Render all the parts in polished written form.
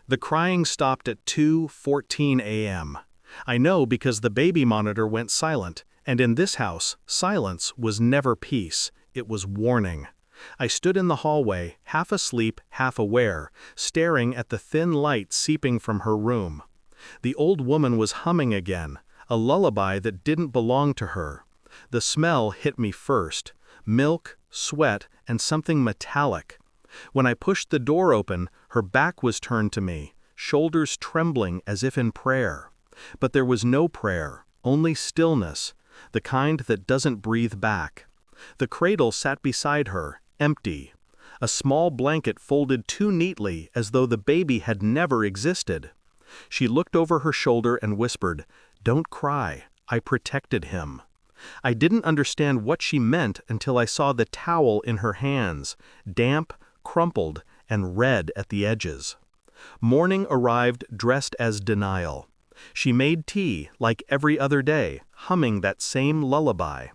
The crying stopped at 2:14 a.m. I know because the baby monitor went silent, and in this house, silence was never peace, it was warning. I stood in the hallway, half asleep, half aware, staring at the thin light seeping from her room. The old woman was humming again, a lullaby that didn't belong to her. The smell hit me first: milk, sweat, and something metallic. When I pushed the door open, her back was turned to me, shoulders trembling as if in prayer. But there was no prayer, only stillness, the kind that doesn't breathe back. The cradle sat beside her, empty. A small blanket folded too neatly as though the baby had never existed. She looked over her shoulder and whispered, "Don't cry, I protected him." I didn't understand what she meant until I saw the towel in her hands, damp, crumpled, and red at the edges. Morning arrived dressed as denial. She made tea like every other day, humming that same lullaby.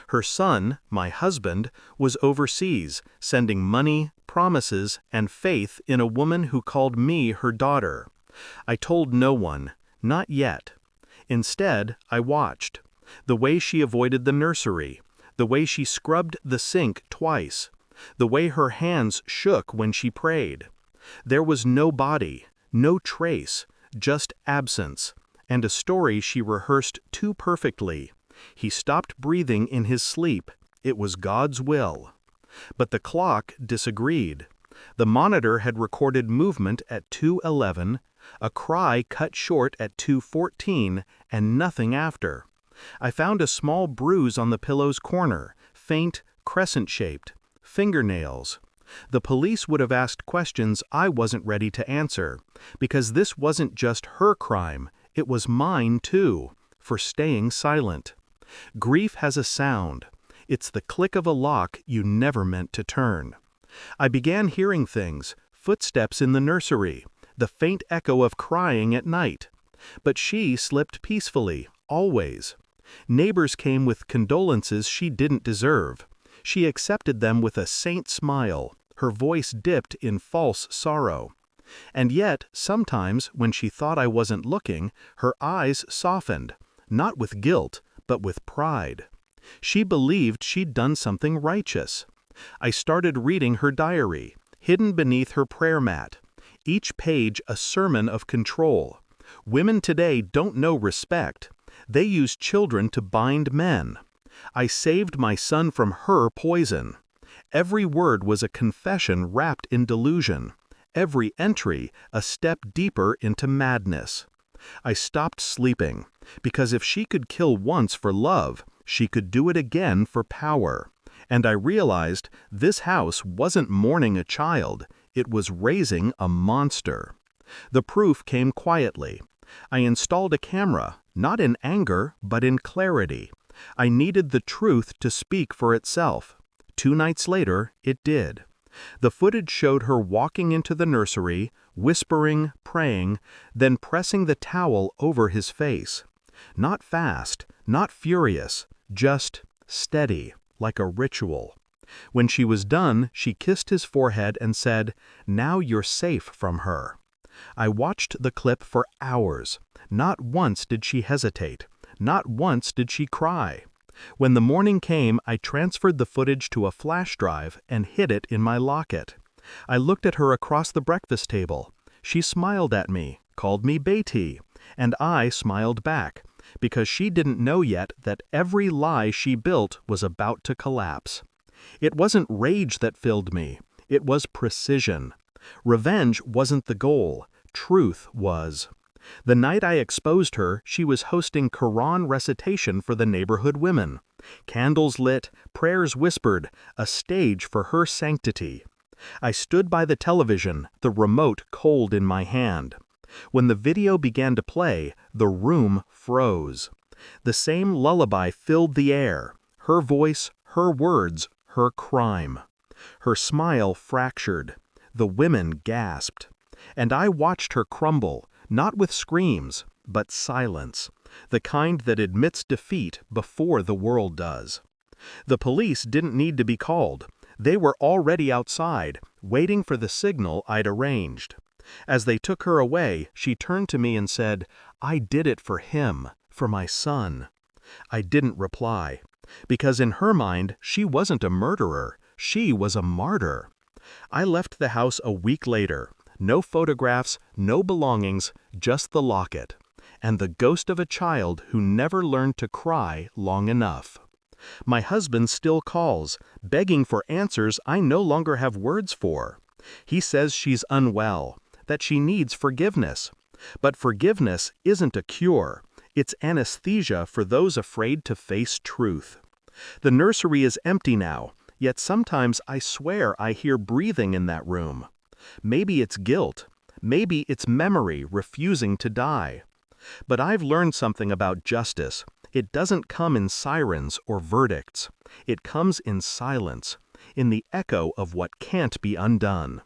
Her son, my husband, was overseas, sending money, promises, and faith in a woman who called me her daughter. I told no one, not yet. Instead, I watched. The way she avoided the nursery, the way she scrubbed the sink twice, the way her hands shook when she prayed. There was no body, no trace, just absence, and a story she rehearsed too perfectly. He stopped breathing in his sleep. It was God's will. But the clock disagreed. The monitor had recorded movement at 2:11, a cry cut short at 2:14, and nothing after. I found a small bruise on the pillow's corner, faint, crescent-shaped. Fingernails. The police would have asked questions I wasn't ready to answer, because this wasn't just her crime, it was mine too, for staying silent. Grief has a sound. It's the click of a lock you never meant to turn. I began hearing things, footsteps in the nursery, the faint echo of crying at night. But she slipped peacefully, always. Neighbors came with condolences she didn't deserve. She accepted them with a saint smile, her voice dipped in false sorrow. And yet, sometimes, when she thought I wasn't looking, her eyes softened, not with guilt, but with pride. She believed she'd done something righteous. I started reading her diary, hidden beneath her prayer mat. Each page a sermon of control. Women today don't know respect. They use children to bind men. I saved my son from her poison. Every word was a confession wrapped in delusion. Every entry a step deeper into madness. I stopped sleeping, because if she could kill once for love, she could do it again for power. And I realized this house wasn't mourning a child, it was raising a monster. The proof came quietly. I installed a camera, not in anger, but in clarity. I needed the truth to speak for itself. 2 nights later, it did. The footage showed her walking into the nursery, whispering, praying, then pressing the towel over his face. Not fast, not furious, just steady, like a ritual. When she was done, she kissed his forehead and said, "Now you're safe from her." I watched the clip for hours. Not once did she hesitate. Not once did she cry. When the morning came, I transferred the footage to a flash drive and hid it in my locket. I looked at her across the breakfast table. She smiled at me, called me Beatty, and I smiled back, because she didn't know yet that every lie she built was about to collapse. It wasn't rage that filled me. It was precision. Revenge wasn't the goal. Truth was. The night I exposed her, she was hosting Quran recitation for the neighborhood women. Candles lit, prayers whispered, a stage for her sanctity. I stood by the television, the remote cold in my hand. When the video began to play, the room froze. The same lullaby filled the air. Her voice, her words, her crime. Her smile fractured. The women gasped. And I watched her crumble, not with screams, but silence, the kind that admits defeat before the world does. The police didn't need to be called. They were already outside, waiting for the signal I'd arranged. As they took her away, she turned to me and said, "I did it for him, for my son." I didn't reply, because in her mind, she wasn't a murderer, she was a martyr. I left the house a week later. No photographs, no belongings, just the locket, and the ghost of a child who never learned to cry long enough. My husband still calls, begging for answers I no longer have words for. He says she's unwell, that she needs forgiveness. But forgiveness isn't a cure, it's anesthesia for those afraid to face truth. The nursery is empty now, yet sometimes I swear I hear breathing in that room. Maybe it's guilt, maybe it's memory refusing to die. But I've learned something about justice. It doesn't come in sirens or verdicts. It comes in silence, in the echo of what can't be undone.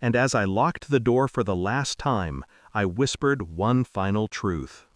And as I locked the door for the last time, I whispered one final truth.